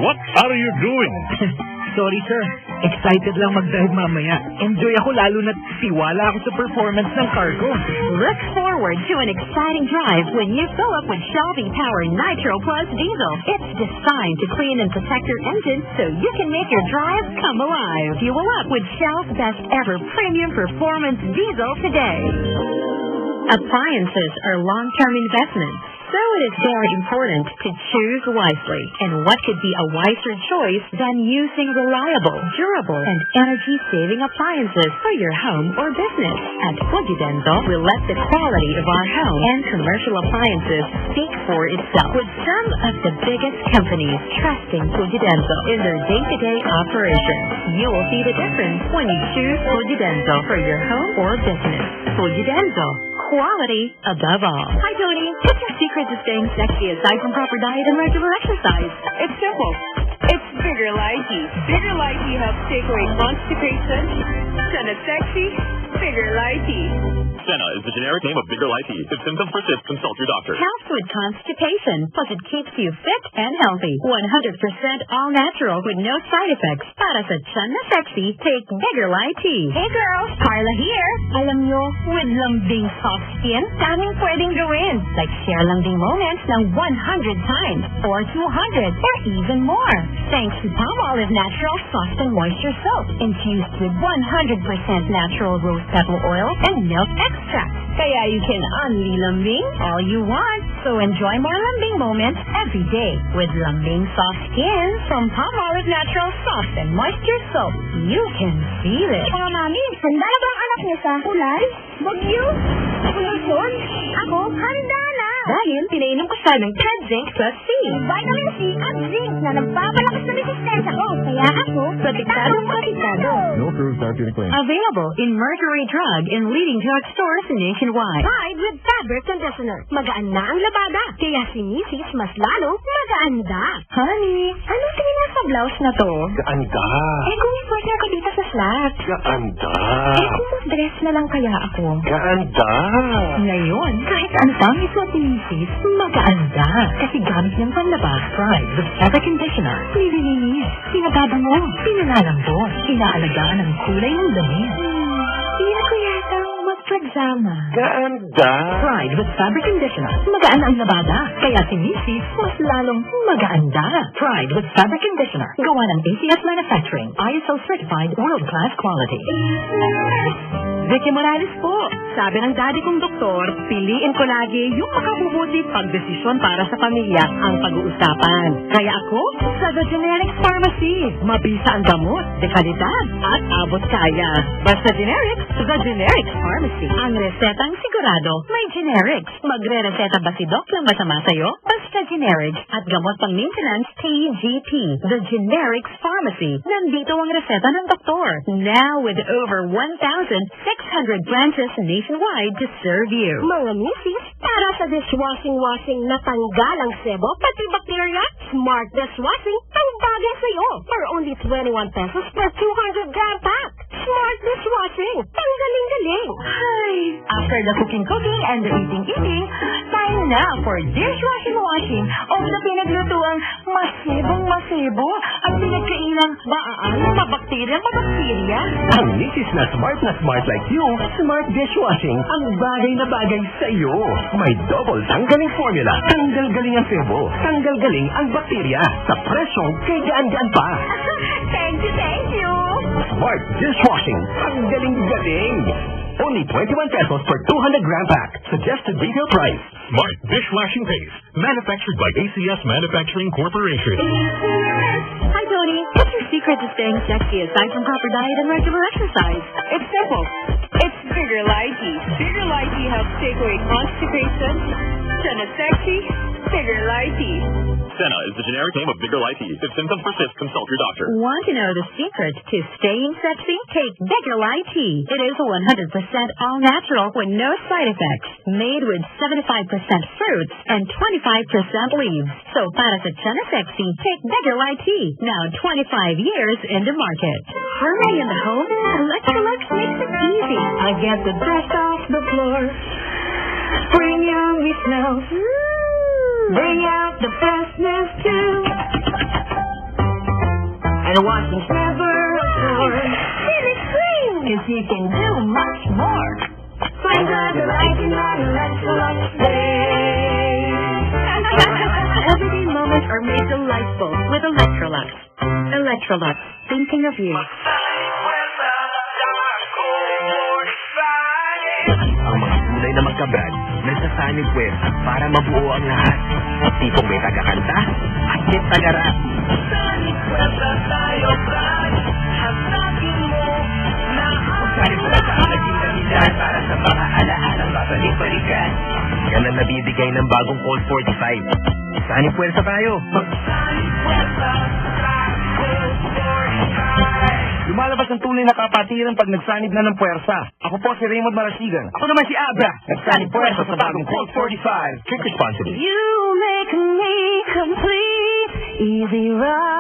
what are you doing? Sorry, sir. Excited lang mag-drive mamaya. Enjoy ako lalo na't tiwala ako sa performance ng car ko. Look forward to an exciting drive when you fill up with Shell V-Power Nitro Plus Diesel. It's designed to clean and protect your engine so you can make your drive come alive. Fuel up with Shell's best ever premium performance diesel today. Appliances are long-term investments, so it is very important to choose wisely. And what could be a wiser choice than using reliable, durable, and energy-saving appliances for your home or business? At Fujidenso, we let the quality of our home and commercial appliances speak for itself, with some of the biggest companies trusting Fujidenso in their day-to-day operations. You will see the difference when you choose Fujidenso for your home or business. Fujidenso, quality above all. Hi, Tony. What's your secret to staying sexy aside from proper diet and regular exercise? It's simple. It's Bigger Lighty. Bigger Lighty helps take away constipation. Senna sexy, Bigger Lighty. Senna is the generic name of Bigger Lighty. If symptoms persist, consult your doctor. Helps with constipation, plus it keeps you fit and healthy. 100% all natural with no side effects. Para sa Senna Sexy, take Bigger Lighty. Hey girls, Carla here. Alam nyo, with lambing soft skin, daming pwedeng gawin. Like share lambing moments ng 100 times, or 200, or even more. Thanks to Palmolive Natural Soft and Moisture Soap, infused with 100% natural rose petal oil and milk extract. Kaya you can unli lambing all you want. So enjoy more lambing moments every day with lambing soft skin from Palmolive Natural Soft and Moisture Soap. You can feel it. Mga mami, handa na ba ang anak niyo sa ulan? Bagyo? Ulusod? Ako, handa na! Dahil pinainom ko siya ng Ted Zinc Plus C. Vitamin C at zinc na nagpapalakas ng resistensya ko. Kaya ako, protektado. No approved therapeutic claim. Available in Mercury Drug and leading drug stores nationwide. Tried with fabric conditioner. Magaan na ang labada. Kaya si Mrs. mas lalo magaanda. Honey, anong tingin sa blouse na to? Gaanda. Kung i-pwede ako dito sa flat. Gaanda. Kung dress na lang kaya ako. Gaanda. Ngayon, kahit ano pang isuot ni Mrs., magaanda. Kasi gamit niyang panlabas, Pride with fabric conditioner. Nililinis, pinababango, pinalalambot, inaalagaan ang kulay ng damit. Hindi ko yata magpagsama. Gaanda. Pride with fabric conditioner. Magaan ang labada. Kaya si Mrs. mas lalong magaanda. Pride with fabric conditioner. Gawa ng ACS Manufacturing. ISO certified world-class quality. Vicky Morales po. Sabi ng daddy kong doktor, piliin ko lagi yung makabubuti pagdesisyon para sa pamilya ang pag-uusapan. Kaya ako, sa The Generics Pharmacy. Mabisa ang gamot, dekalidad, at abot kaya. Basta generics, The Generics Pharmacy. Ang resetang sigurado, may generics. Magre-reseta ba si Doc lang masama sa'yo? Basta generics at gamot pang maintenance, TGP. The Generics Pharmacy. Nandito ang reseta ng doktor. Now with over 1,600 branches nationwide to serve you. Mga misis, para sa dishwashing na tanggal ang sebo, pati bacteria, Smart Dishwashing, ang bagay sa'yo. For only 21 pesos per 200 gram pack. Smart Dishwashing, ang galing-galing. Hi! After the cooking and the eating, time na for dishwashing o sa pinaglutuang masibong-masibo at pinagkainang maaan, mabakterya. Ang misis na smart like you, Smart Dishwashing, ang bagay na bagay sa iyo. May double tanggaling formula. Tanggal galing ang sebo. Tanggal galing ang bakterya. Sa presyong kay gaan-gaan pa. Thank you. Smart Dishwashing, ang galing-galing. Only 21 pesos per 200 gram pack. Suggested retail price. Smart Dishwashing Paste. Manufactured by ACS Manufacturing Corporation. Hi, Tony. What's your secret to staying sexy aside from proper diet and regular exercise? It's simple. It's Bigger Lighty. Bigger Lighty helps take away constipation. Senna sexy, Bigger Lighty. Senna is the generic name of Bigger Lighty. If symptoms persist, consult your doctor. Want to know the secret to staying sexy? Take Bigger Lighty. It is 100% all natural with no side effects. Made with 75% fruits and 25% leaves. So para sa Senna Sexy, take Bigger Lighty. Now 25 years in the market. Hurry in the home, Electrolux makes it easy. I get the dust off the floor. Bring yummy smells. Bring out the freshness too. And washing's never a chore. Feel it clean! Cause you can do much more. Find the delight in an Electrolux day. Everyday moments are made delightful with Electrolux. Electrolux, thinking of you. Ang mga kulay na magkabrad, nagsasanib puwersa para mabuo ang lahat. Tipong may tagakanta at may tagarap. Sanib puwersa tayo, Brad. Hasapin mo na sanib puwersa ang naging dahilan para sa mga alahalang babalik-balikan. Yan ang nabibigay ng bagong Colt 45. Sanib puwersa tayo. Sanib puwersa sa Colt 45. Lumalabas ang tunay na kapatiran pag nagsanib na ng puwersa. Ako po si Raymond Marasigan. Ako naman si Abra. Nagsanib puwersa sa bagong Colt 45. Drink responsibly. You make me complete. Easy ride.